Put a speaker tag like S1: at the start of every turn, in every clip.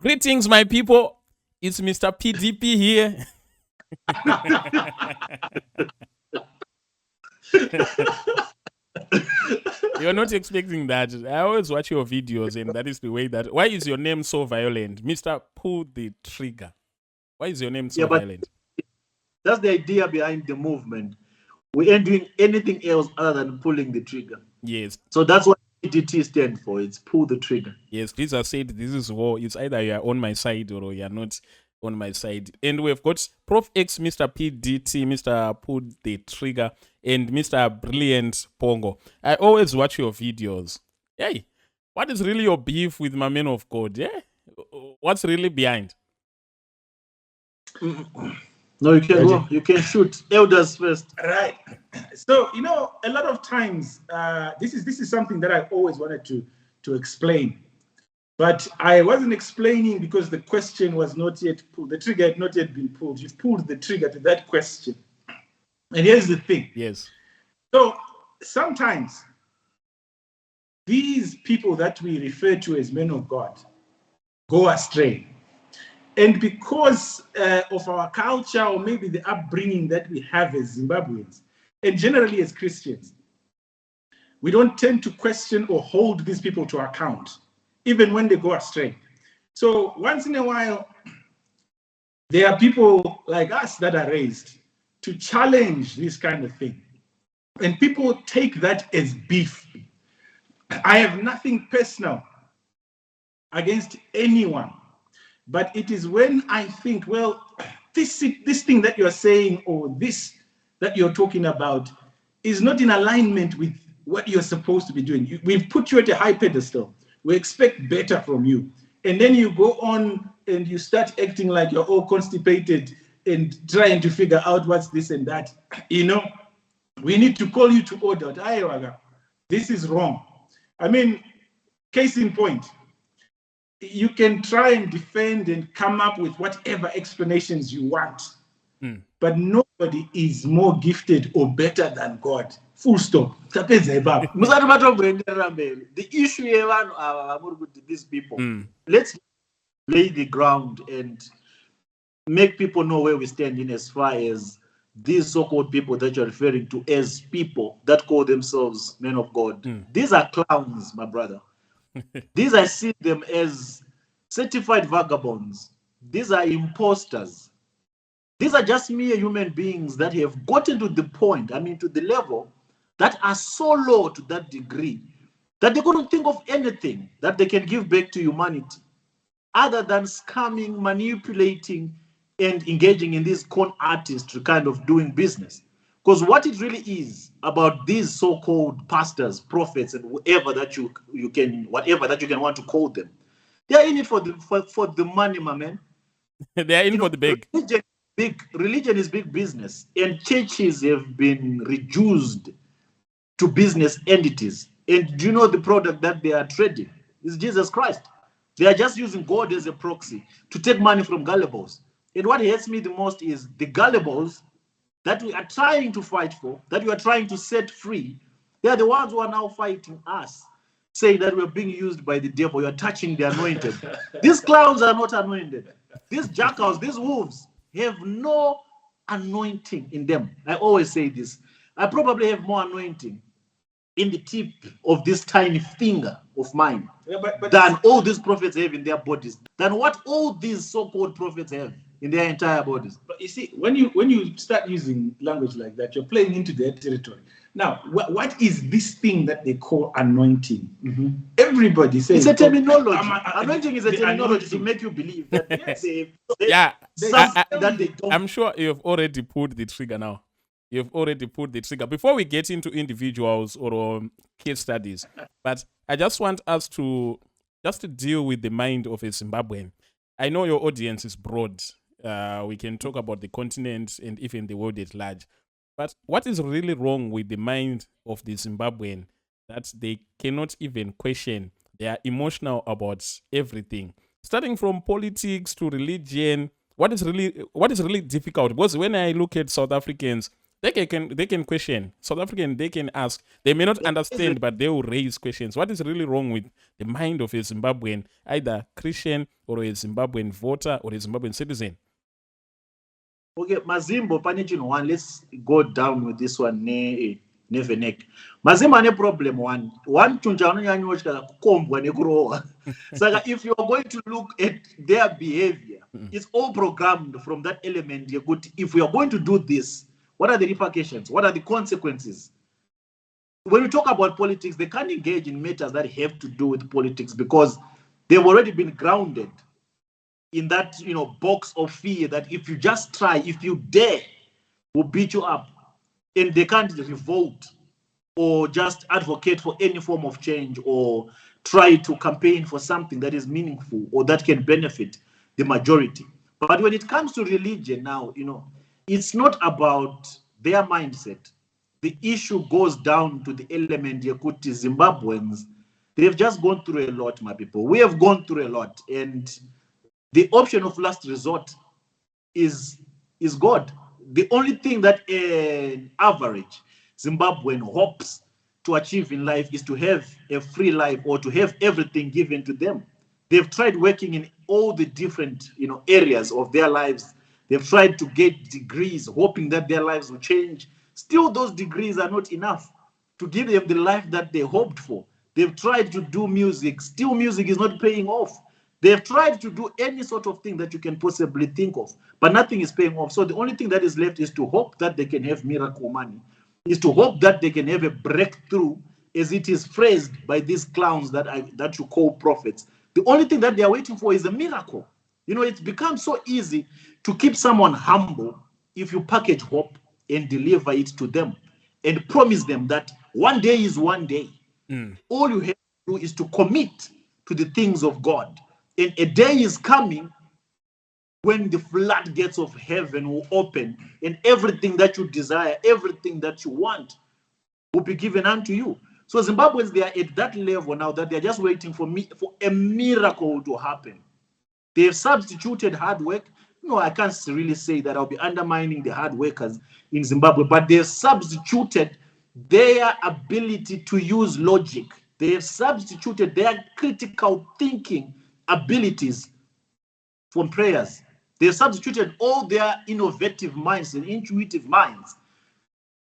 S1: Greetings, my people. It's Mr. PDP here. You're not expecting that. I always watch your videos, and that is the way that. Why is your name so violent? Mr. Pull the Trigger. Why is your name so violent?
S2: That's the idea behind the movement. We ain't doing anything else other than pulling the trigger.
S1: Yes.
S2: So that's what PDT stands for. It's pull the trigger.
S1: Yes, Jesus said this is war. It's either you are on my side or you are not on my side. And we've got Prof X, Mr. PDT, Mr. Pull the Trigger, and Mr. Brilliant Pongo. I always watch your videos. Hey, what is really your beef with my men of God? Yeah, what's really behind?
S2: No, you can go. You can shoot. Elders first.
S3: Right. So, you know, a lot of times, this is something that I always wanted to explain. But I wasn't explaining because the question was not yet pulled. The trigger had not yet been pulled. You've pulled the trigger to that question. And here's the thing.
S1: Yes.
S3: So sometimes these people that we refer to as men of God go astray. And because of our culture or maybe the upbringing that we have as Zimbabweans, and generally as Christians, we don't tend to question or hold these people to account, even when they go astray. So once in a while, there are people like us that are raised to challenge this kind of thing. And people take that as beef. I have nothing personal against anyone. But it is when I think, well, this thing that you're saying or this that you're talking about is not in alignment with what you're supposed to be doing. We've put you at a high pedestal. We expect better from you. And then you go on and you start acting like you're all constipated and trying to figure out what's this and that. You know, we need to call you to order. This is wrong. I mean, case in point. You can try and defend and come up with whatever explanations you want. But nobody is more gifted or better than God. Full stop.
S2: The issue with these people, let's lay the ground and make people know where we stand in as far as these so-called people that you're referring to as people that call themselves men of God. These are clowns, my brother. These, I see them as certified vagabonds. These are imposters. These are just mere human beings that have gotten to the point, to the level that are so low to that degree that they couldn't think of anything that they can give back to humanity other than scamming, manipulating, and engaging in these con artists to kind of doing business. Because what it really is about these so-called pastors, prophets, and whatever that you can want to call them, they are in it for the money, my man.
S1: They are in for the big.
S2: Religion is big business, and churches have been reduced to business entities. And do you know the product that they are trading is Jesus Christ? They are just using God as a proxy to take money from gullibles. And what hurts me the most is the gullibles that we are trying to fight for, that we are trying to set free. They are the ones who are now fighting us, saying that we're being used by the devil. You're touching the anointed. These clowns are not anointed. These jackals, these wolves have no anointing in them. I always say this. I probably have more anointing in the tip of this tiny finger of mine than all these prophets have in their bodies, than what all these so-called prophets have in their entire bodies.
S3: But you see, when you start using language like that, you're playing into their territory. Now, what is this thing that they call anointing? Everybody says
S2: it's a terminology. Anointing is a terminology to make you believe that
S1: that they don't. I'm sure you've already pulled the trigger now. You've already pulled the trigger. Before we get into individuals or case studies, but I just want us to deal with the mind of a Zimbabwean. I know your audience is broad. We can talk about the continent and even the world at large. But what is really wrong with the mind of the Zimbabwean that they cannot even question? They are emotional about everything, starting from politics to religion. What is really difficult? Because when I look at South Africans They can question. South African, they can ask. They may not understand, but they will raise questions. What is really wrong with the mind of a Zimbabwean, either Christian or a Zimbabwean voter or a Zimbabwean citizen?
S2: Okay, Mazimbo, one. Let's go down with this one. Never neck. Mazimbo ane problem one. One tunja unanyanyosha kukombwa nekuroa. So if you are going to look at their behavior, it's all programmed from that element. You're good. If we are going to do this, what are the repercussions? What are the consequences? When we talk about politics, they can't engage in matters that have to do with politics because they've already been grounded in that box of fear that if you just try, if you dare, we'll beat you up. And they can't revolt or just advocate for any form of change or try to campaign for something that is meaningful or that can benefit the majority. But when it comes to religion now, it's not about their mindset. The issue goes down to the element Yakuti Zimbabweans. They've just gone through a lot, my people. We have gone through a lot. And the option of last resort is God. The only thing that an average Zimbabwean hopes to achieve in life is to have a free life or to have everything given to them. They've tried working in all the different areas of their lives. They've tried to get degrees, hoping that their lives will change. Still, those degrees are not enough to give them the life that they hoped for. They've tried to do music. Still, music is not paying off. They've tried to do any sort of thing that you can possibly think of, but nothing is paying off. So the only thing that is left is to hope that they can have miracle money, is to hope that they can have a breakthrough, as it is phrased by these clowns that you call prophets. The only thing that they are waiting for is a miracle. It's become so easy to keep someone humble if you package hope and deliver it to them and promise them that one day is one day. All you have to do is to commit to the things of God. And a day is coming when the floodgates of heaven will open and everything that you desire, everything that you want will be given unto you. So Zimbabweans, they are at that level now that they're just waiting for a miracle to happen. They have substituted hard work. No, I can't really say that I'll be undermining the hard workers in Zimbabwe, but they have substituted their ability to use logic. They have substituted their critical thinking abilities from prayers. They have substituted all their innovative minds and intuitive minds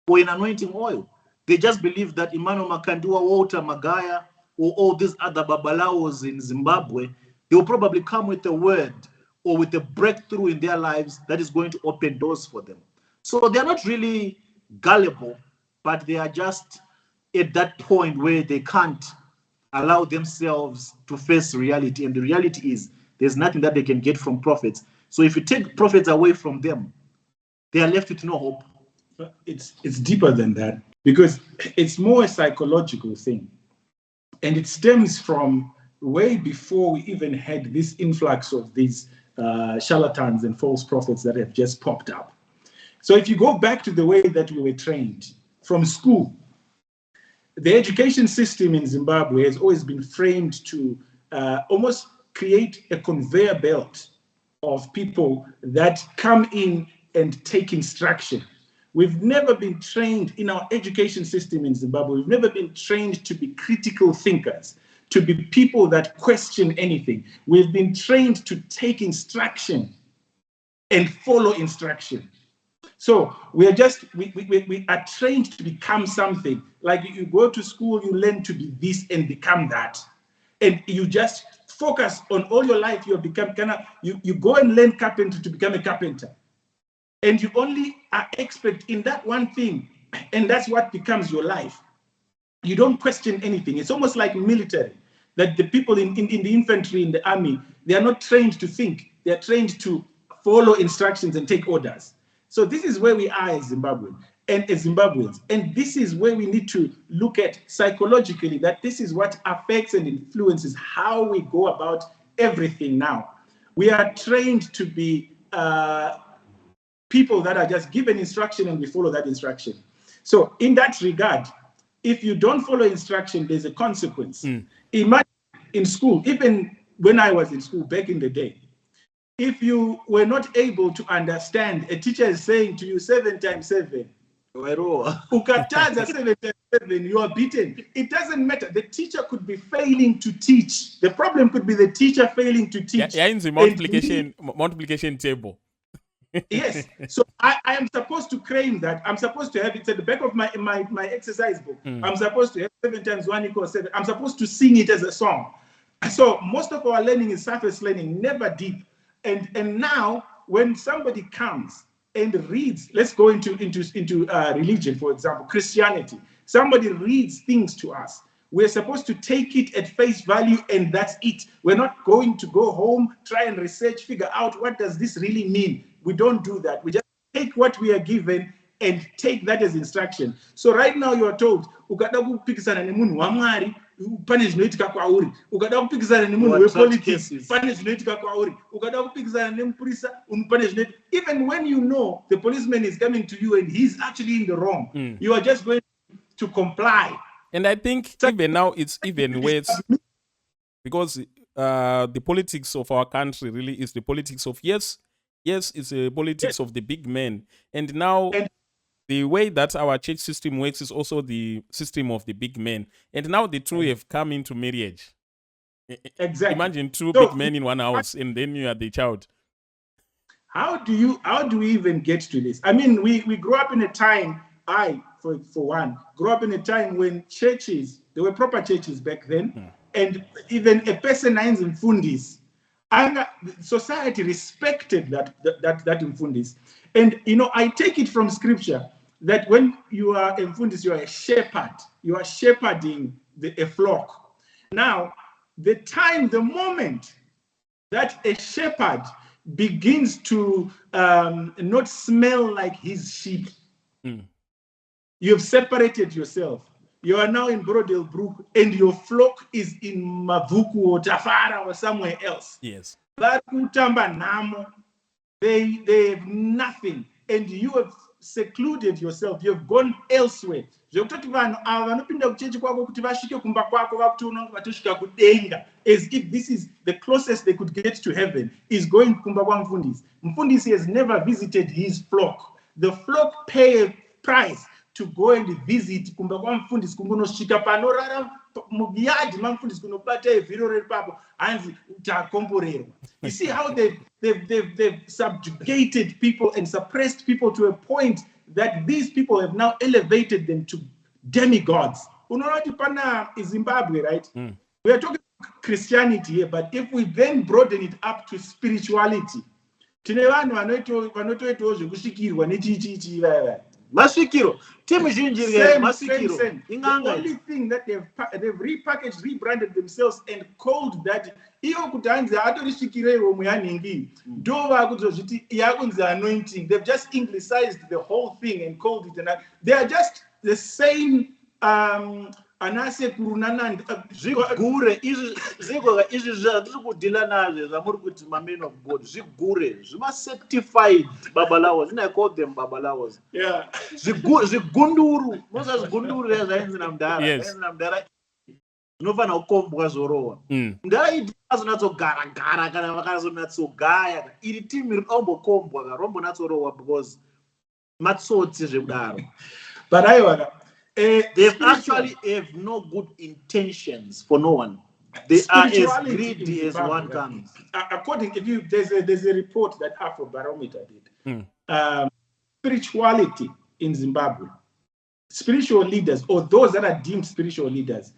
S2: for an anointing oil. They just believe that Emmanuel Makandua, Walter Magaya, or all these other babalawos in Zimbabwe, they will probably come with a word or with a breakthrough in their lives that is going to open doors for them. So they're not really gullible, but they are just at that point where they can't allow themselves to face reality. And the reality is there's nothing that they can get from prophets. So if you take prophets away from them, they are left with no hope.
S3: It's deeper than that because it's more a psychological thing. And it stems from way before we even had this influx of these charlatans and false prophets that have just popped up. So if you go back to the way that we were trained from school, the education system in Zimbabwe has always been framed to almost create a conveyor belt of people that come in and take instruction. We've never been trained in our education system in Zimbabwe. We've never been trained to be critical thinkers, to be people that question anything. We've been trained to take instruction and follow instruction. So we are trained to become something. Like you go to school, you learn to be this and become that. And you just focus on all your life, you go and learn carpentry to become a carpenter. And you only are expert in that one thing, and that's what becomes your life. You don't question anything. It's almost like military, that the people in the infantry, in the army, they are not trained to think. They are trained to follow instructions and take orders. So this is where we are as Zimbabweans. And this is where we need to look at psychologically, that this is what affects and influences how we go about everything now. We are trained to be people that are just given instruction and we follow that instruction. So in that regard, if you don't follow instruction, there's a consequence. Imagine in school, even when I was in school back in the day, if you were not able to understand, a teacher is saying to you 7 times 7, Ukataza 7 times 7, you are beaten. It doesn't matter. The teacher could be failing to teach. The problem could be the teacher failing to teach.
S1: Yeah, in the multiplication table.
S3: Yes. So I am supposed to claim that. I'm supposed to have it at the back of my exercise book. I'm supposed to have 7 times 1 equals 7. I'm supposed to sing it as a song. So most of our learning is surface learning, never deep. And now when somebody comes and reads, let's go into religion, for example, Christianity. Somebody reads things to us. We're supposed to take it at face value, and that's it. We're not going to go home, try and research, figure out what does this really mean. We don't do that. We just take what we are given and take that as instruction. So right now you are told, ukada kupikisana nemunhu wamwari, pane zvinoitika kwauri. Ukada kupikisana nemunhu wepolitics, pane zvinoitika kwauri. Ukada kupikisana nemupurisa, pane zvinoitika. Even when you know the policeman is coming to you and he's actually in the wrong, you are just going to comply.
S1: And I think even now it's even worse, because the politics of our country really is the politics of yes, it's a politics of the big men. And now the way that our church system works is also the system of the big men. And now the two have come into marriage.
S3: Exactly.
S1: Imagine two big men in one house, and then you are the child.
S3: How do we even get to this? I mean, we grew up in a time, for one, grew up in a time when churches, there were proper churches back then, and even a person names in fundis, and society respected that in fundis. And I take it from scripture that when you are in fundis, you are a shepherd. You are shepherding a flock. Now, the moment that a shepherd begins to not smell like his sheep, you've separated yourself. You are now in Brodelbrook, and your flock is in Mavuku or Tafara or somewhere else.
S1: Yes.
S3: They have nothing, and you have secluded yourself. You have gone elsewhere. As if this is the closest they could get to heaven, is going kumba kwa Mfundisi. Mfundisi has never visited his flock. The flock pay a price to go and visit kumba kwa Mfundisi, kumbonoshika panorara mubiyadi mamfundisi kunobata evhiro repapo hanzi takomborerwa. You see how they've subjugated people and suppressed people to a point that these people have now elevated them to demigods. Unorati pana Zimbabwe, right? We are talking Christianity here, but if we then broaden it up to spirituality, tine vanhu vanotoitawo zvekushikirwa nechichichi vaya.
S2: Masikiro.
S3: Same. The only thing that they've repackaged, rebranded themselves and called that anointing. They've just anglicized the whole thing and called it. And they are just the same anase kurunana
S2: zvigure izvi zvatiri nazvo zvamuri kuti mamen of God zvigure zvima-certified babalawos, and I call them babalawos.
S3: Yeah.
S2: Zvigunduru mosa zvigunduru zvainzi namudhara zvinofana kukombwa zvorowa. Mudhara idzi azonatsogara kana vakazonyatsogaya iri timi rinombokombwa rombonatsorowa because matsotsi zvekudaro.
S3: But
S2: they actually have no good intentions for no one. They are as greedy as one comes.
S3: According to you, there's a report that Afrobarometer did. Spirituality in Zimbabwe, spiritual leaders or those that are deemed spiritual leaders,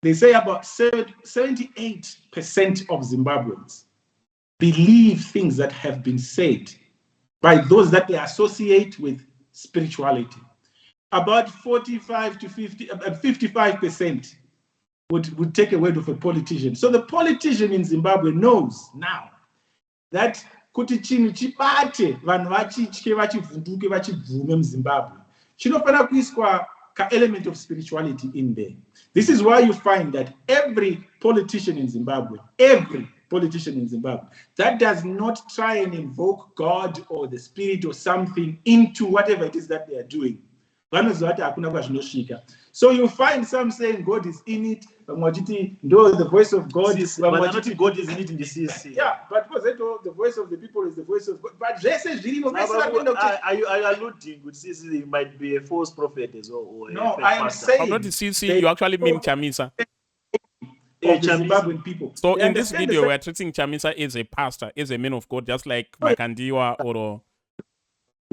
S3: they say about 78% of Zimbabweans believe things that have been said by those that they associate with spirituality. About 45 to 55% would take a word of a politician. So the politician in Zimbabwe knows now that kuti chinhu chibate vanhu vachitye vachivhunduke vachibvume muZimbabwe chinofana kuiswa ka element of spirituality in there. This is why you find that every politician in Zimbabwe that does not try and invoke God or the spirit or something into whatever it is that they are doing. So you find some saying God is in it, No, the voice of God is.
S2: But not God is in it in the CC.
S3: Yeah, but because the voice of the people is the voice of God. But Jesus really
S2: are you alluding with CC? It might be a false prophet as well. Or
S3: no,
S2: a
S3: I am
S2: pastor.
S3: saying.
S1: I'm not the CC, you actually mean Chamisa.
S3: Of the Zimbabwean people.
S1: So
S3: They
S1: in this
S3: understand
S1: video, we're treating Chamisa as a pastor, as a man of God, just like Makandiwa or...
S2: No.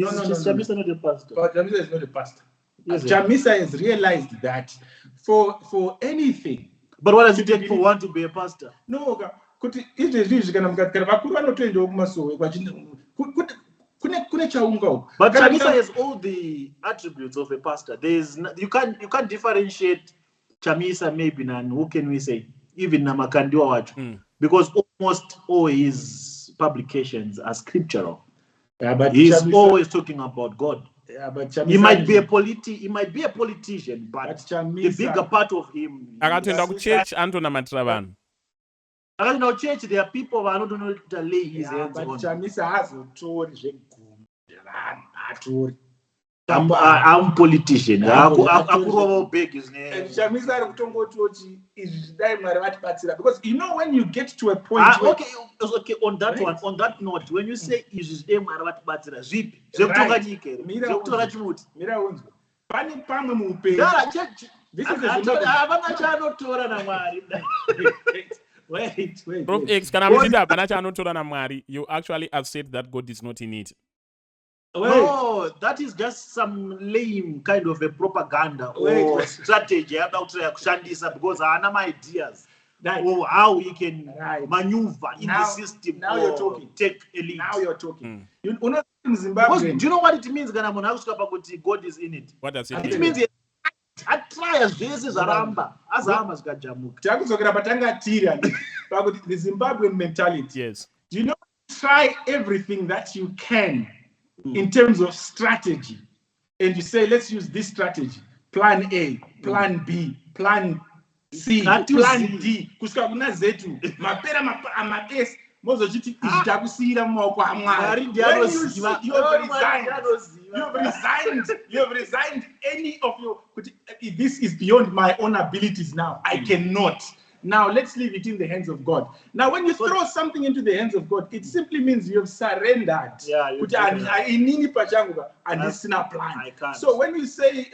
S2: Chamisa not a pastor.
S3: But Chamisa is not a pastor.
S2: Yes,
S3: Chamisa has realized that for anything.
S2: But what does it take for one to be a pastor?
S3: No, kuti izvezvi kana mukati vakuru vanotoendawo kumasowe kune chaunga.
S2: But Chamisa has all the attributes of a pastor. You can't differentiate Chamisa maybe and who can we say even Namakandiwa wacho because almost all his publications are scriptural.
S3: Yeah, but
S2: he's
S3: Chamisa,
S2: always talking about God.
S3: Yeah, but Chamisa
S2: he might be a politician, but
S3: Chamisa,
S2: the bigger part of him.
S1: Akatoenda kuchurch antonamatira vanhu.
S2: Akatoenda kuchurch, there are people who are not going to lay his hands on.
S3: But Chamisa hazotori zvegumi zvevanhu hatori.
S2: I'm politician. Chamisa
S3: ari kutongoti izvi zvidai Mwari vatibatsira because you know when you get to a point
S2: okay on that right? On that note when you say izvi zvidai Mwari vatibatsira zvipi zvekutonga nyika here zvekutora chimuti
S3: mira unzwa pane pamwe muupenyu
S2: havana chaanotora naMwari. Wait.
S1: Prof X, kana muchiti hapana chaanotora naMwari, you actually have said that God is not in it.
S2: No, that is just some lame kind of a propaganda or strategy about kushandisa because haana ideas or how he can maneuver in the system.
S3: Now you're talking.
S2: Take a lead.
S3: Now you're talking. You know in Zimbabwe.
S2: Do you know what it means kana munhu akusvika pakuti God is in it?
S1: What does it
S2: mean? It means atraya zvese zvaramba azahamba zvikajamuka.
S3: Takudzokera patanga tiri pakuti the Zimbabwean mentality.
S1: Yes.
S3: Do you know try everything that you can in terms of strategy, and you say, let's use this strategy, plan A, plan B, plan C, plan D, kusvika kuna zetu, mapera amaS, mozochiti izvi takusiyira mumaoko aMwari. You've resigned any of your, this is beyond my own abilities now. I cannot. Now let's leave it in the hands of God. Now when you throw something into the hands of God, it simply means you have surrendered.
S2: Yeah,
S3: and this is a plan.
S2: I can't.
S3: So when you say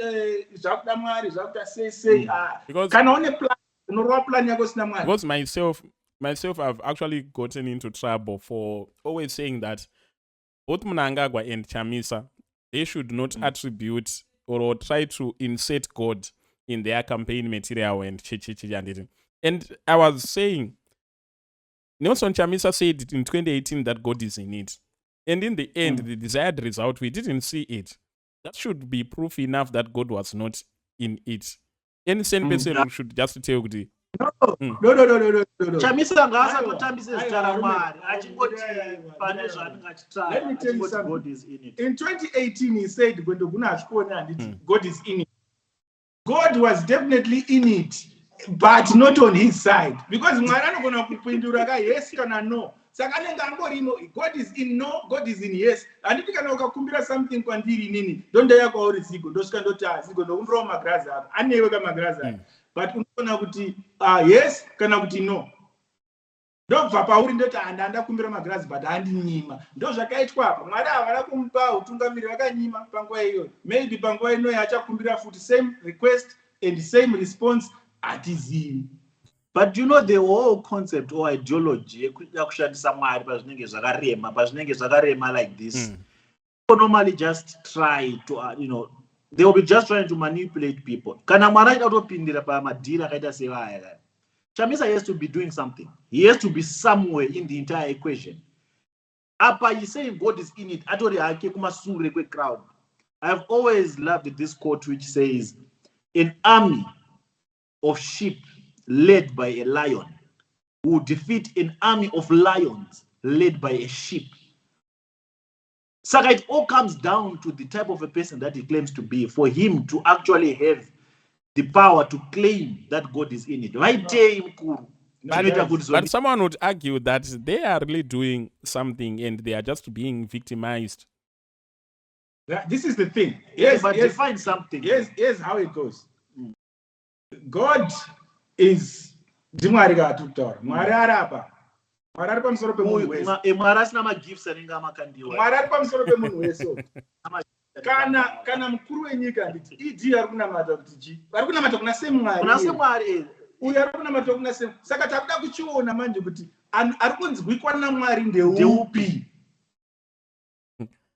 S1: because myself I've actually gotten into trouble for always saying that both Mnangagwa and Chamisa, they should not attribute or try to insert God in their campaign material and and and I was saying, Nelson Chamisa said in 2018 that God is in it. And in the end, the desired result, we didn't see it. That should be proof enough that God was not in it. Any sane person should just tell the...
S3: No.
S2: Chamisa ngaasatotambise zita raMwari achingoti pane zvaanenge achitry.
S3: Let me tell you something.
S2: God is in it.
S3: In 2018, he said, God is in it. God was definitely in it. But not on his side, because Mwari anogona kupindura ka yes kana no. Saka anenge angorimo, God is in no, God is in yes. Anditi kana ukakumbira something kwandiri nini, ndonda kwauri sigo, ndosvika ndoti sigo ndokumbirawo magrazi ako, anewe kamagrazi ako. But unoona kuti yes kana kuti no. Ndobva pauri ndoti ndakumbira magrazi but handinyima. Ndo zvakaitwa apa. Mwari havana kumupa utungamiri vakanyima panguva iyoyo. Maybe panguva inoyo achakumbira futi same request and same response.
S2: But you know the whole concept or ideology kushandisa Mwari pazvinenge zvakarema like this. People normally just try to they will be just trying to manipulate people. Kana Mwari aida kutopindira pamadhiri akaita sevaya. Chamisa has to be doing something. He has to be somewhere in the entire equation. Apa he's saying God is in it. Atori hake kumasure kwe crowd. I've always loved this quote which says, an army of sheep led by a lion will defeat an army of lions led by a sheep. So it all comes down to the type of a person that he claims to be for him to actually have the power to claim that God is in it.
S1: But someone would argue that they are really doing something and they are just being victimized.
S3: This is the thing. Yes,
S2: but define something.
S3: Here's how it goes. God is ndimwari kaatokutaura. Mwari ari apa. Mwari ari pamusoro pemunhu wese.
S2: Mwari asina magifts anenge amakandiwa.
S3: Mwari ari pamusoro pemunhu wese. Kana mukuru wenyika nditi idi ari kunamata kuti chi? Ari kunamata kuna semwari.
S2: Kuna semwari.
S3: Uyu ari kunamata kuna semwari. Saka takuda kuchiona manje kuti ari kunzwikwa naMwari ndeupi?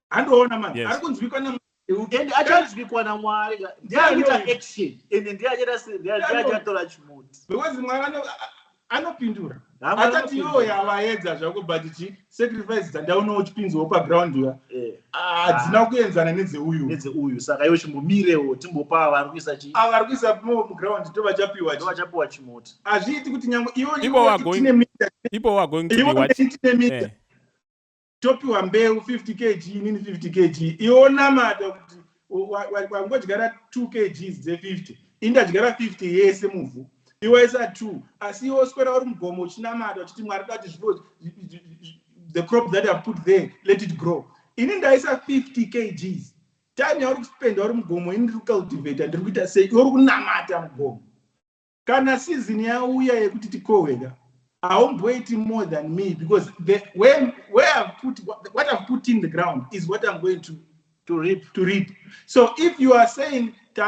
S3: Andoona manje. Ari kunzwikwa naMwari.
S2: And achanzwikwa naMwari ndiaita action ende ndiachatora chimuti
S3: because Mwari anopindura atati yo yavaedza zvako but chi sacrifice dzandaona uchipinzwa paground ya dzina kuenzana nedzeuyu
S2: saka iwe chimbomirewo timbopa vari kuisa chi
S3: vari kuisa muground tovachapiwa
S2: chimuti
S3: hazviiti kuti nyangwe
S1: people are going to be
S3: watching topiwa mbeu 50 kg inini 50 kg ionamata kuti wangodyara 2 kg dze50 indadyara 50 yese muvhu iwaisa 2 asi iwoswera uri mugomo uchinamata uchiti Mwari dati the crop that I put there let it grow ini ndaisa 50 kgs time yauri kuspenda uri mugomo ini ndiri kucultivate ndiri kuita sei uri kunamata mugomo kana season yauya yekuti tikohweka I won't wait more than me because where I've put what I've put in the ground is what I'm going to reap. So if you are saying we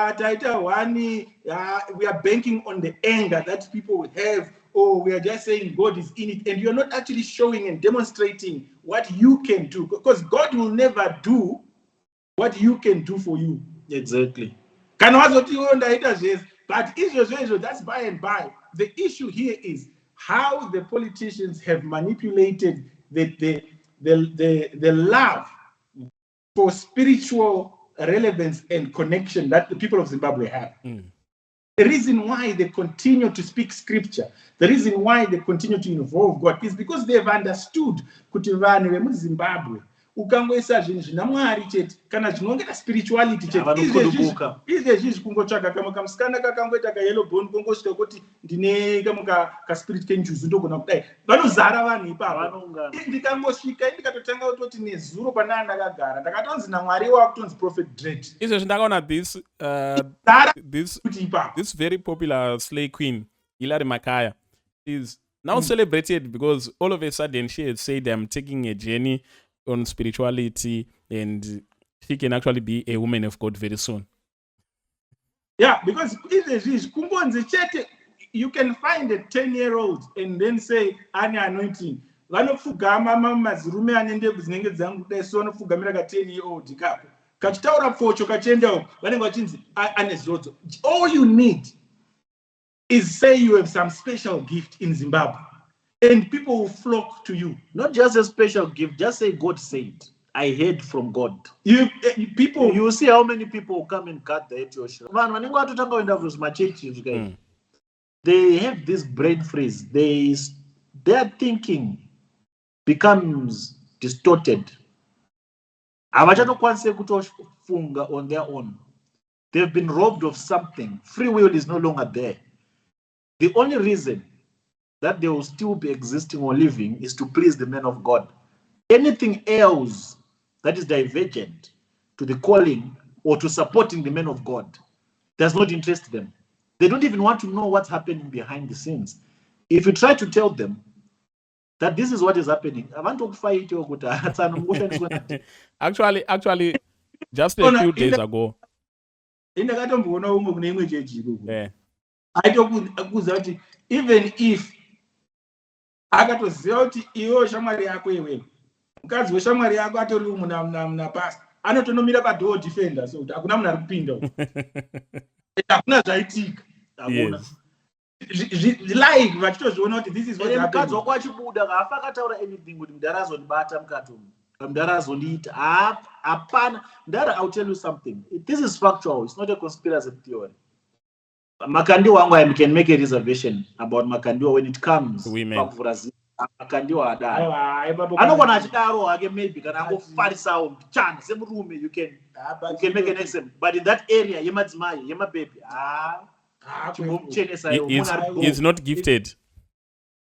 S3: are banking on the anger that people will have, or we are just saying God is in it, and you're not actually showing and demonstrating what you can do, because God will never do what you can do for you.
S2: Exactly.
S3: But that's by and by. The issue here is how the politicians have manipulated the love for spiritual relevance and connection that the people of Zimbabwe have. The reason why they continue to speak scripture, the reason why they continue to involve God is because they have understood kuti vanhu vemuZimbabwe ukangoisa zvinhu zvina Mwari chete kana zvinongeta spirituality chete izvezvi kungotsvaga kamwe kamusikana kakangoita kayellow bone kongosvika kuti ndine kamwe kaspirit kenjuzu ndogona kudai vanozara vanhu ipapo ndikangosvika ndikatotanga kutoti nezuro panaa ndakagara ndakatonzi naMwari wakutonzi Prophet Dread
S1: izvezvi ndakaona this very popular slay queen Hilary Makaya is now celebrated because all of a sudden she has said I'm taking a journey on spirituality and she can actually be a woman of God very soon.
S3: Yeah, because you can find a 10-year-old and then say ane anointing vanopfugama mazirume ane ndebvu dzinenge dzangu kudai so vanopfugamira ka 10-year-old kapo kachitaura pfocho kachiendawo vanenge vachinzi ane zodzo. All you need is say you have some special gift in Zimbabwe and people will flock to you.
S2: Not just a special gift, just say God said. I heard from God.
S3: You
S2: see how many people will come and cut the head to your show. They have this brain freeze. Their thinking becomes distorted. On their own. They've been robbed of something. Free will is no longer there. The only reason that they will still be existing or living is to please the men of God. Anything else that is divergent to the calling or to supporting the men of God does not interest them. They don't even want to know what's happening behind the scenes. If you try to tell them that this is what is happening, I want to fight you.
S1: Actually, just a few days ago.
S3: Even if akatoziva kuti iwo shamwari yako iwewe mukadzi weshamwari yako atori muna pasta anotonomira padoor defender so kuti hakuna munhu ari kupinda hakuna zvaitika live vachitozviona kuti this is what happened.
S2: Mukadzi wako achibuda haafa akataura anything kuti mudhara azondibata mukati umu mudhara azondiita hapana mudhara. I'll tell you something, this is factual, it's not a conspiracy theory. Makandiwa wangu, I can make a reservation about Makandiwa when it comes to Makandiwa adai. Anogona achidaro hake maybe kana angofarisawo chana semurume you can make an example, but in that area yemadzimai yemababy
S1: he's not gifted.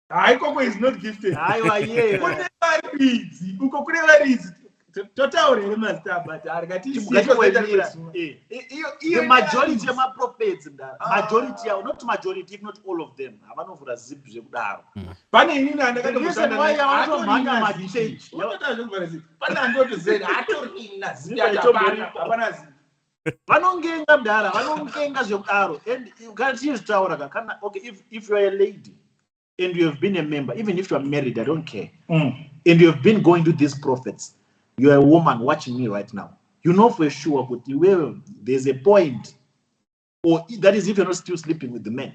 S3: Koko is not gifted. Uko kune varidzi totaurere master but arikati
S2: the majority of my prophets majority not majority if not all of them havanovhura zip zvekudaro
S3: pane inini
S2: reason why yavatomhanya machurch
S3: pane andotozera hatorina zipapana zipi
S2: vanongenga mudhara vanongenga zvekudaro and kana tichizvitaura kana okay if you are a lady and you have been a member even if you are married I don't care and you have been going to these prophets you are a woman watching me right now you know for sure but there's a point or that is if you're not still sleeping with the men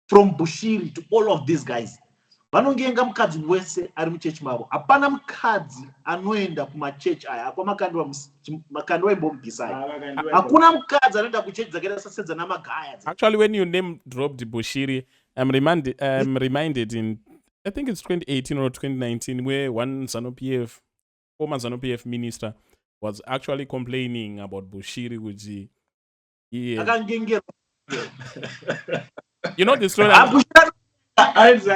S2: from Bushiri to all of these guys vanongenga mukadzi wese ari muchechi mavo hapana mukadzi anoenda kumachechi aya makandwa imbomubvisai hakuna mukadzi anoenda kuchechi dzakaita sasedza namagaya
S1: actually when you name dropped Bushiri I'm reminded in I think it's 2018 or 2019 where one ZANU-PF former ZANU-PF minister was actually complaining about Bushiri which you know the story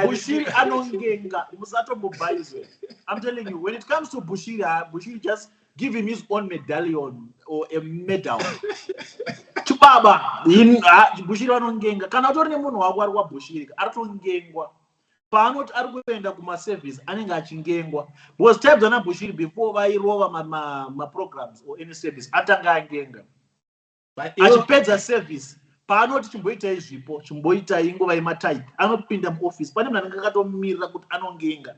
S2: Bushiri anongenga musatomubhaizwe I'm telling you when it comes to Bushiri just give him his own medallion or a medal chibaba Bushiri vanongenga kana utori nemunhu wako ari kwaBushiri aritongengwa paanoti ari kuenda kumaservice anenge achingengwa because types ana Bushiri before vairova maprograms or any service atanga angenga achipedza service paanoti chimboitai zvipo chimboitai nguva yematype anopinda muoffice pane munhu anenge akatomirira kuti anongenga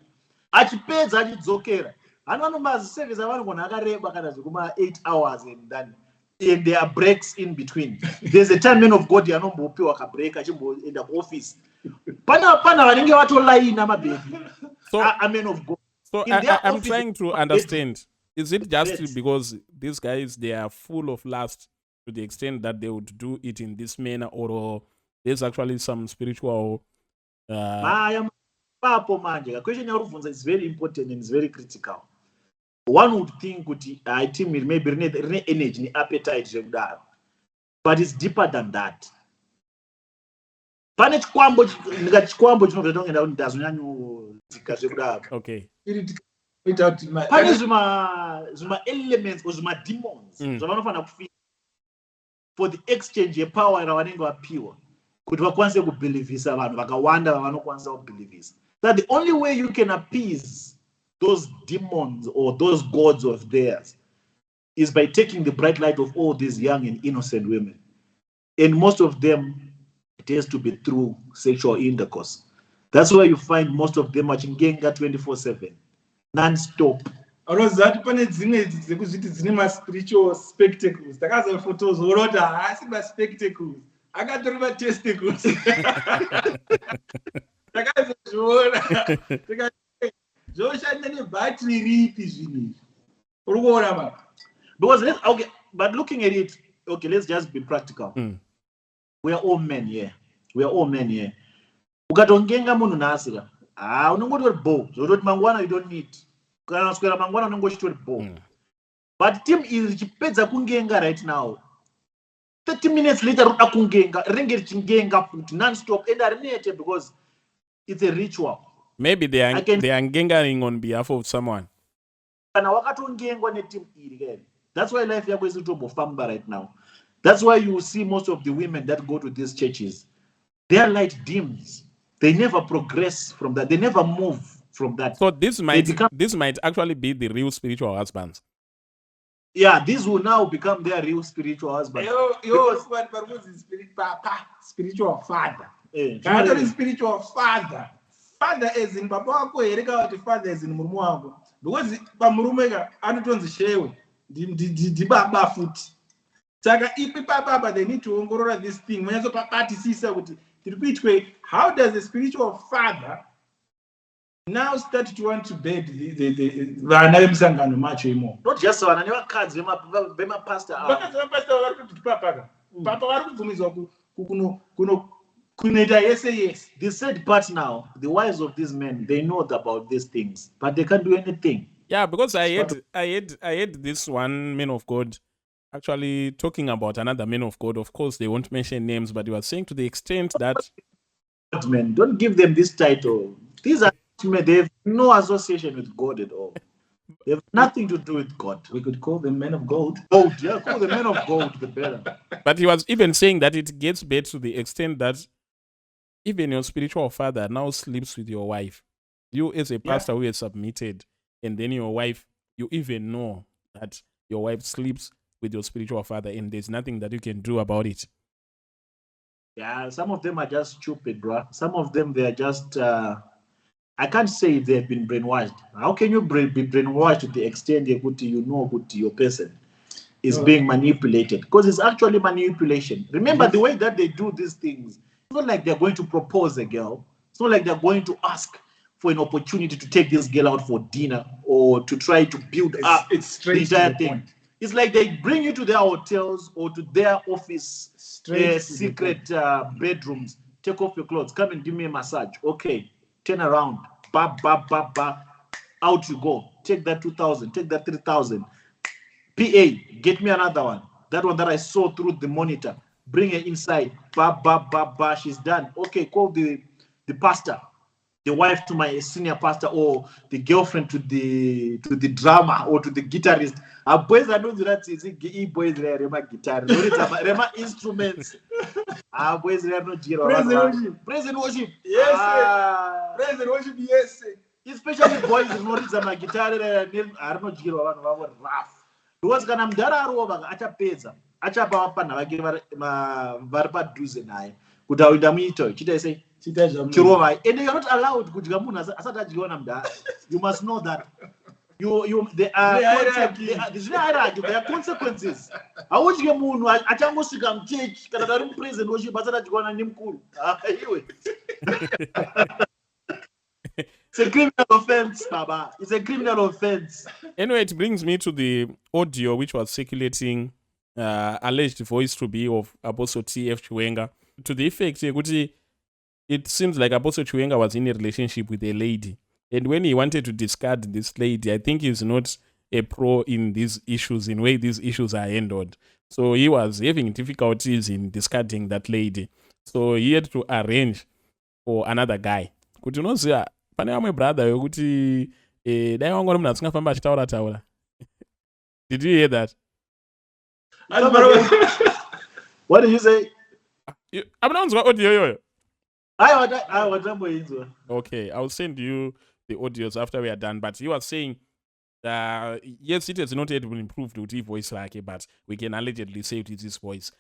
S2: achipedza achidzokera hanomazi service avanogona akareba kana zvekuma 8 hours and there are breaks in between there's a time man of God anombopiwa kabreak achimboenda kuoffice pana vanenge vatolaina mabhebi a man of God
S1: so I'm trying to understand is it just because these guys they are full of lust to the extent that they would do it in this manner or there's actually some spiritual
S2: papo manje question yauribvunza is very important and is very critical one would think kuti team maybe rine energy neappetite zvekudaro but it's deeper than that pane chikwambo chinobva tongenda kuti ndazonyanyodzika zvekudaro
S1: okay
S2: pane zvima elements or zvima demons zvavanofanira kufika for the exchange yepower ravanenge vapiwa kuti vakwanise kubhilivhisa vanhu vakawanda vavanokwanisa kubhilivhisa that the only way you can appease those demons or those gods of theirs is by taking the bright light of all these young and innocent women and most of them it has to be through sexual intercourse that's why you find most of them achingenga 24/7 non-stop
S3: anozati pane dzimwe dzekuzviti dzine maspiritual spectacles takaza photos oroti haasi maspectacles akatori matesticles takazozviona zvoshanda nebhatiri ripi zvinhu izvi uri kuona ma
S2: because okay but looking at it okay let's just be practical we are all men here ukatongenga munhu nhasira unongotori bo zvototi mangwana you don't need kana uswera mangwana unongochitori bo but team iri richipedza kungenga right now 30 minutes later roda kungenga rinenge richingenga futi non-stop and arinete because it's a ritual
S1: maybe they are ngengering on behalf of someone
S2: kana wakatongengwa neteam iri kene that's why life yako is tombofamba right now that's why you see most of the women that go to these churches their light dims they never progress from that they never move from that
S1: so this might actually be the real spiritual husbands
S2: yeah these will now become their real spiritual husbands
S3: spiritual father spiritual father as in baba wako here kana kuti father as in murume wako because pamurume anotonzi shewe ndi baba futi saka ipi baba they need to ongorora this thing manyatsopabatisisa kuti tiri kuitwe how does a spiritual father now start to want to bed vana vemusangano macho imo
S2: not just vana nevakadzi vemapastor
S3: vari kuti papa vari kubvumidzwa kunoita yese
S2: the sad part now the wives of these men they know about these things but they can't do anything
S1: yeah because I had this one man of God actually talking about another man of God of course they won't mention names but he was saying to the extent that
S2: men don't give them this title these are men they have no association with God at all They have nothing to do with God.
S3: We could call them men of gold.
S2: Gold, yeah, call the men of gold the better.
S1: But he was even saying that it gets bad to the extent that even your spiritual father now sleeps with your wife. You as a pastor who is submitted, and then your wife, you even know that your wife sleeps with your spiritual father, and there's nothing that you can do about it.
S2: Yeah, some of them are just stupid, bro. Some of them, they are just, I can't say they've been brainwashed. How can you be brainwashed to the extent you know your person is being manipulated? Because it's actually manipulation. Remember, the way that they do these things, it's not like they're going to propose a girl. It's not like they're going to ask for an opportunity to take this girl out for dinner or to try to build up
S3: It's straight
S2: the entire
S3: to the
S2: thing.
S3: point.
S2: It's like they bring you to their hotels or to their office,
S3: Straight to
S2: secret bedrooms. Take off your clothes. Come and give me a massage. Okay, turn around. Ba ba ba ba. Out you go. Take that 2,000. Take that 3,000. PA, get me another one. That one that I saw through the monitor. Bring her inside. Ba ba ba ba. She's done. Okay, call the pastor, the wife to my senior pastor, or the girlfriend to the drummer or to the guitarist. Boys are not that easy. Boys are rema guitar. Rema instruments. Boys are not praise and worship.
S3: Yes, praise and worship. Yes,
S2: especially boys not my guitar. Are not jiro one rough. Because kana mdara arova achapedza achapa wapana vakiri vari padhuze naye kuti awinda muito chita sei chirova, and you're not allowed kudya munhu asati adyiwa namudhara. You must know that there are consequences. Haudye munhu achangosvika muchechi kana kuti ari mupraise and worship asati adyiwa nemukuru. Iwe it's a criminal offense, Baba. It's a criminal offense.
S1: Anyway, it brings me to the audio which was circulating, alleged voice to be of Apostle T.F. Chiwenga, to the effect that it seems like Apostle Chiwenga was in a relationship with a lady. And when he wanted to discard this lady, I think he's not a pro in these issues, in way these issues are handled. So he was having difficulties in discarding that lady. So he had to arrange for another guy. Kuti unoziva pane vamwe brother yokuti dai wangori munhu asingafamba achitaura. Did you hear that?
S2: What did you say?
S1: Hamuna kunzwa audio iyoyo? Okay, I'll send you the audios after we are done. But he was saying, yes, it has not yet been improved with his voice but we can allegedly say it is his voice.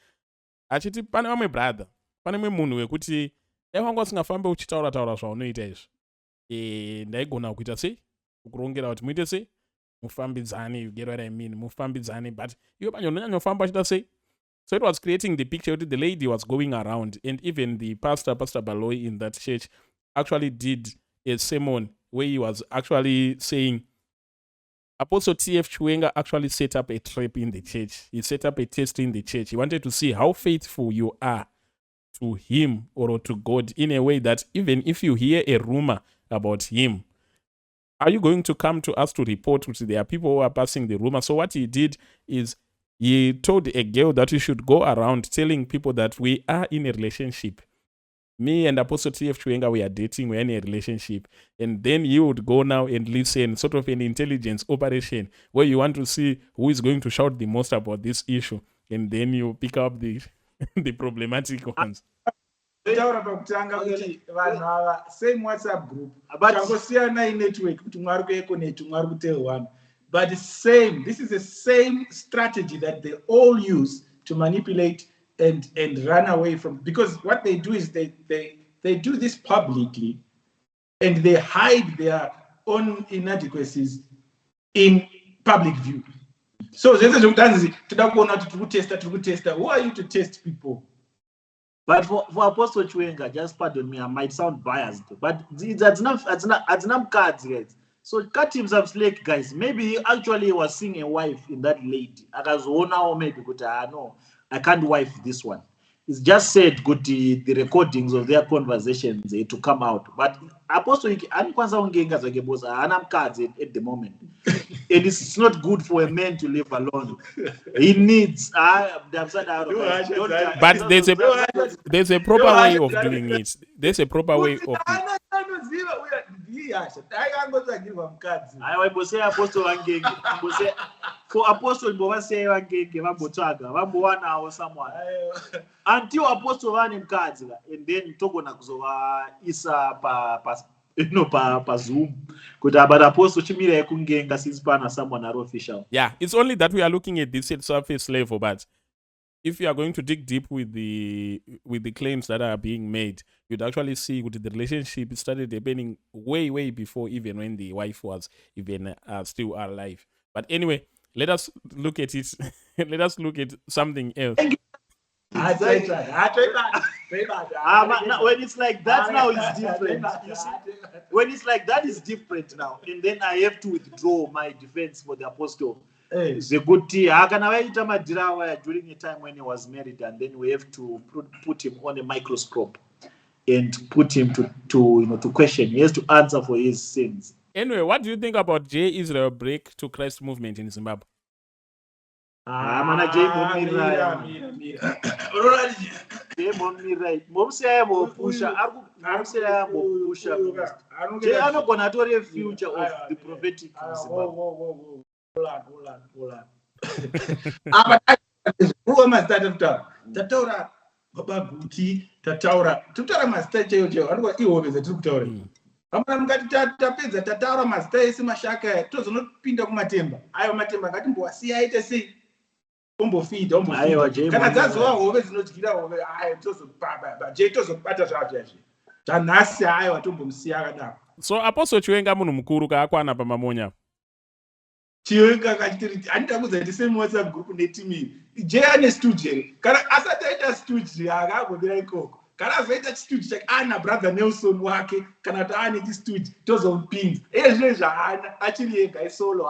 S1: Achiti pane vamwe brother, pane mwe munhu wekuti dai wanga usingafamba uchitaura zvaunoita izvi. Ndaigona kuita sei? Kurongera kuti muite sei? Mufambidzane, you get what I mean? Mufambidzane, but iwe panje unonyanyofamba uchita sei? So it was creating the picture that the lady was going around, and even the Pastor Baloy in that church actually did a sermon where he was actually saying Apostle T.F. Chiwenga actually set up a trap in the church. He set up a test in the church. He wanted to see how faithful you are to him or to God, in a way that even if you hear a rumor about him, are you going to come to us to report that there are people who are passing the rumor? So what he did is he told a girl that we should go around telling people that we are in a relationship. Me and Apostle T.F. Chiwenga, we are dating, we're in a relationship. And then you would go now and listen, sort of an intelligence operation, where you want to see who is going to shout the most about this issue. And then you pick up the problematic ones.
S3: Taura pakutanga kuti vanhu ava same WhatsApp group changosiyana network kuti mwari kueconnect mwari kutelwana, but the same, this is the same strategy that they all use to manipulate and run away from, because what they do is they do this publicly and they hide their own inadequacies in public view. So zvese zvekutanzi toda kuona kuti tiri kutesta. Who are you to test people?
S2: But for Apostle Chiwenga, just pardon me, I might sound biased, but it's not cards, guys. So cut him some slack, guys. Maybe he actually was seeing a wife in that lady. Or maybe no, I can't wife this one. It's just said good the recordings of their conversations to come out. But Apostle I'm cards at the moment. And it's not good for a man to live alone. He needs
S1: but there's a proper way of doing it. There's a proper way of
S2: I will say apostle Wangenge. For apostle Bovase Wangenge, Mambotaga, Mamboana or someone. Until apostle Van in Kadzila, and then Togo Nakzova Isa pa Zoom. Could but apostle Chimira Kungenga Sispana someone are official.
S1: Yeah, it's only that we are looking at this at surface level, but if you are going to dig deep with the claims that are being made, you'd actually see with the relationship started happening way before even when the wife was even still alive. But anyway, let us look at it. Let us look at something else.
S2: When it's like that now, it's different. You see, when it's like that, it's different now. And then I have to withdraw my defense for the apostle. It's a good tea. During a time when he was married, and then we have to put him on a microscope and put him to question. He has to answer for his sins.
S1: Anyway, what do you think about J Israel break to Christ movement in Zimbabwe?
S2: Future of the prophetic in Zimbabwe.
S3: Who am I starting to Tataura, Baba Guti, Tataura, Tutara Master Jojo, and what you always a tutorial. I'm going to Tataura Master Simashaka, Tos not pinned up Matimba. I am Matimba, got him to see I see. Umbo feed, that's why always not get over. I told Baba, Jatos of Patasha. Tanasi, I want to see.
S1: So Apostle Chiwenga Munumkuru Kakwana Pamamonya.
S3: Chiwenga kachitiri anditakuza the same WhatsApp group netimi jane student kana asataita student akagobira ikoko kana azoita student chake ana brother Nelson wake kana taani student tozompinza zvine zvaana achiri ega isolo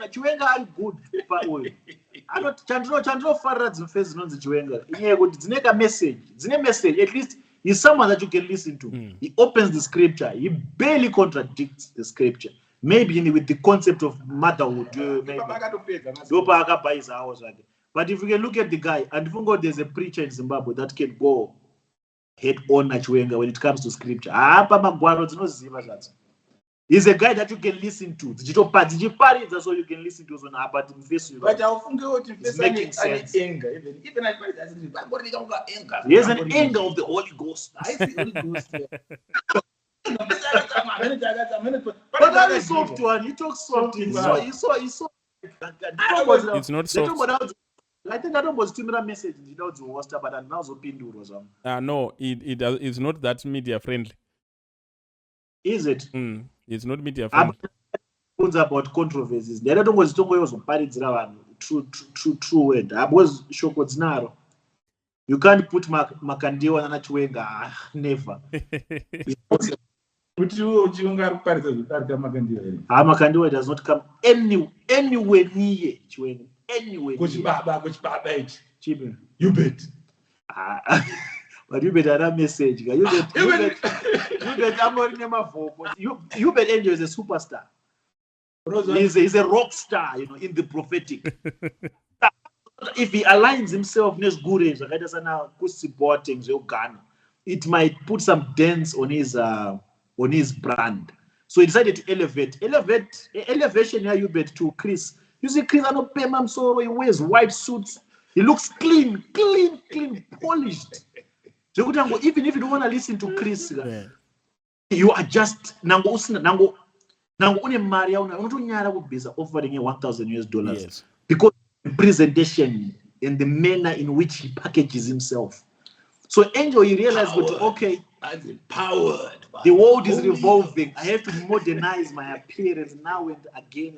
S2: Chiwenga ari good pauyo chandinofarira dzimufezi dzinonzi Chiwenga inyaya yekuti dzine message at least he's someone that you can listen to. He opens the scripture, he barely contradicts the scripture. Maybe with the concept of motherhood, but if you can look at the guy, and there's a preacher in Zimbabwe that can go head on Chiwenga when it comes to scripture. He's a guy that you can listen to. So you can listen to
S3: but it's making sense.
S2: There's an anger of the Holy Ghost. I see Holy Ghost there. But that is soft one. He talks soft. It's
S1: not soft.
S2: I think that was similar message. But now
S1: no, it's not that media friendly.
S2: Is it?
S1: It's not media friendly.
S2: About controversies. The other was true word. I was shocked now. You can't put Makandiwa and Chiwenga. Never. Makandiwa does not come anywhere near Chiwenga. Anywhere.
S3: You bet.
S2: But you bet that message. You bet I'm not you bet Angel is a superstar. He's a rock star, in the prophetic. If he aligns himself next good age, it might put some dents on his brand. So he decided to elevation here you bet to Chris. You see Chris no payment so he wears white suits. He looks clean, polished. Even if you don't want to listen to Chris, you are just nango une Maria offering $1,000
S1: yes.
S2: Because the presentation and the manner in which he packages himself. So Angel, he realized, okay, the world is revolving. I have to modernize my appearance now and again.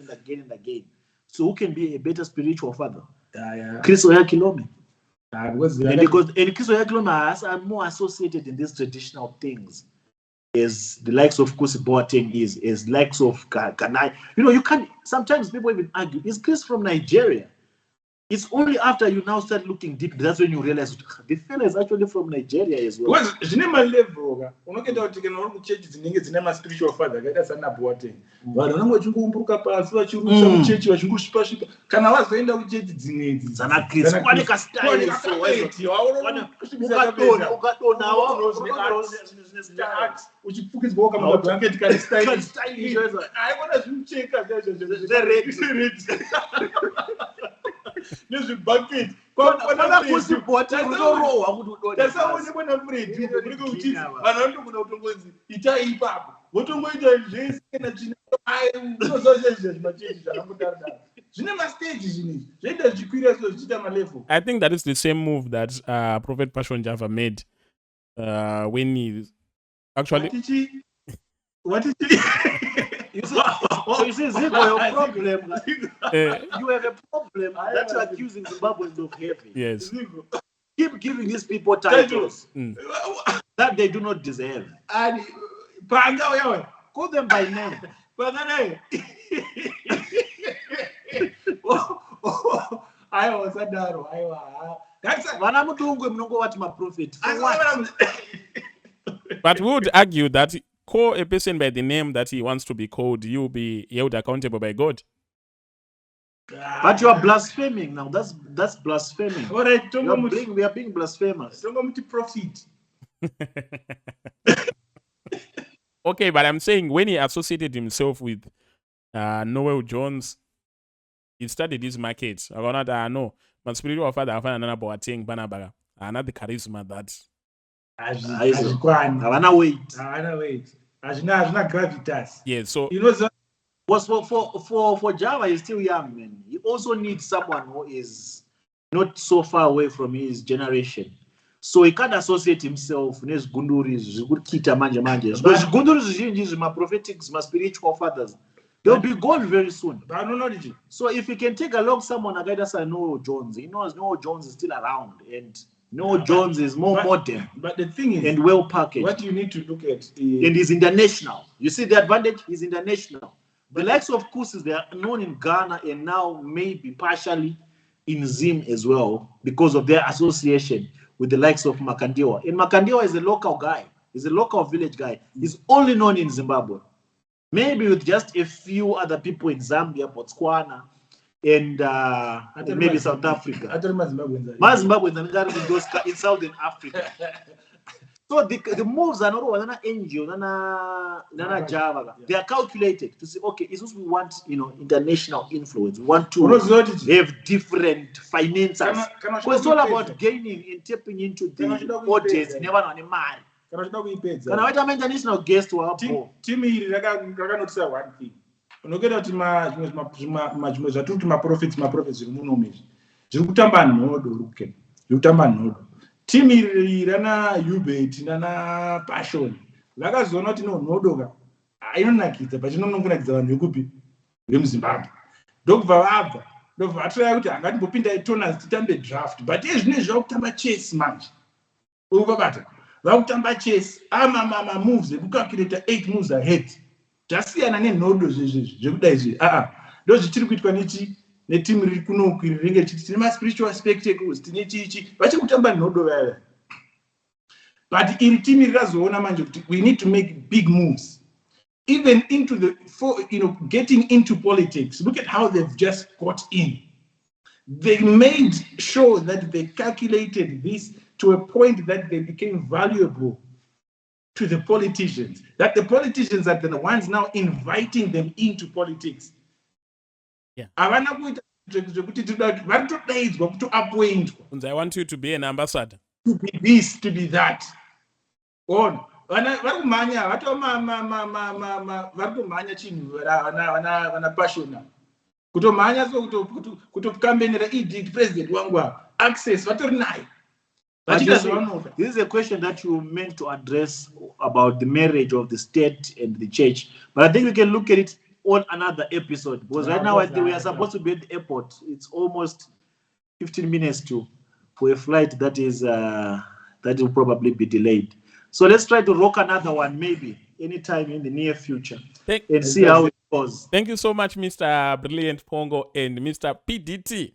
S2: So who can be a better spiritual father? Chris Oyakilome. Because Chris Oyakilome are more associated in these traditional things. As the likes of Kusi Boateng is likes of Kanai. You can't, sometimes people even argue, is Chris from Nigeria? It's only after you now start looking deep that's when you realize the fella is actually from Nigeria as well.
S3: Zvine malevel unokuita kuti kana uri kuchechi dzinenge dzine maspiritual father akaita sana Boateng vanhu vanenge vachingomburuka pasi vachirutsa muchechi vachingosvipa kana wazoenda kuchechi dzimwe idzi
S2: dzana Chris kwanika style
S3: uchifukidzwa kama mablanket kari style aiona zvimucheka nezvibhaketi
S2: kwana kusipota kutorohwa kuti udode
S3: tasaonekwa naFred uriko kuti vanhu vanogona kutongozi itai ipapo votongoita zvese kana chinozozvezve zvimachechi zvakambotaridara zvine mastage zvinizvi zvoita zvichikwira so zvichiita malevel.
S1: I think that is the same move that Prophet Passion Java made when he actually
S3: what is it?
S2: You see, Zico, your problem. You have a problem that you're accusing Zimbabweans of having.
S1: Yes.
S2: Keep giving these people titles that they do not deserve.
S3: And
S2: call them by name.
S3: I was a daro.
S1: But we would argue that call a person by the name that he wants to be called, you'll be held accountable by God.
S2: But you are blaspheming now. That's blaspheming.
S3: All right,
S2: we are being blasphemous.
S3: Profit.
S1: Okay, but I'm saying when he associated himself with Noel Jones, he studied his markets. I know, but spiritual father, I found another Boateng, Banabaga, another charisma that.
S2: Havana weight.
S3: Hazina gravitas.
S1: Yeah, so
S3: you know,
S2: was for Java, he's still young, man. He also needs someone who is not so far away from his generation. So he can't associate himself with Gunduris, Kita manje. Because Gunduris my prophetic, my spiritual fathers. They'll be gone very soon. So if he can take along someone like that, Noel Jones, he knows Noel Jones is still around and Noel Jones is more modern.
S3: But the thing is,
S2: and well packaged.
S3: What you need to look at
S2: and he's international. You see the advantage? He's international. The likes of Kusis, they are known in Ghana and now maybe partially in Zim as well because of their association with the likes of Makandiwa. And Makandiwa is a local guy. He's a local village guy. He's only known in Zimbabwe. Maybe with just a few other people in Zambia, Botswana, and maybe South Africa. Zimbabweans in Southern Africa. So the moves are not NGO, not Java. They are calculated to say, okay, is this we want, international influence. We want to have different finances. Because it's all about gaining and tapping into the audience. Never on a man. Can I wait international guest to our
S3: team here? Notice one thing. Unogenda kuti majumwe zvatuti maprofits zvimunomezvi zviri kutamba nhodo timu iri rana Hubert nana Passion vakazoona kuti nhodo inonakidza pachinonongonakidza vanhu vekupi vemuZimbabwe ndokubva vatoraya kuti hangatimbopinda toners titambe draft but zvinezvi zvakutamba chess manje ukubata vakutamba chess moves ekucalculata 8 moves ahead zvasiyana nenhodo zvekudai izvi ndo zvichiri kuitwa netimu riri kunoku rinenge richiti tine maspiritual spectacles tine chichi vachiri kutamba nhodo vaya but iri timu rirazoona manje kuti we need to make big moves even into getting into politics. Look at how they've just got in. They made sure that they calculated this to a point that they became valuable to the politicians, that the politicians are the ones now inviting them into politics.
S1: Yeah.
S3: I want
S1: you to be an ambassador.
S3: To be this, to be that. On.
S2: This is a question that you meant to address about the marriage of the state and the church, but I think we can look at it on another episode, because right now we are supposed to be at the airport. It's almost 15 minutes for a flight that will probably be delayed. So let's try to rock another one maybe anytime in the near future and see how it goes.
S1: Thank you so much, Mr. Brilliant Pongo and Mr. PDT.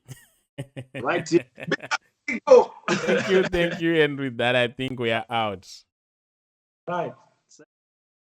S2: Right here.
S3: Go.
S1: Thank you. And with that, I think we are out.
S3: Right.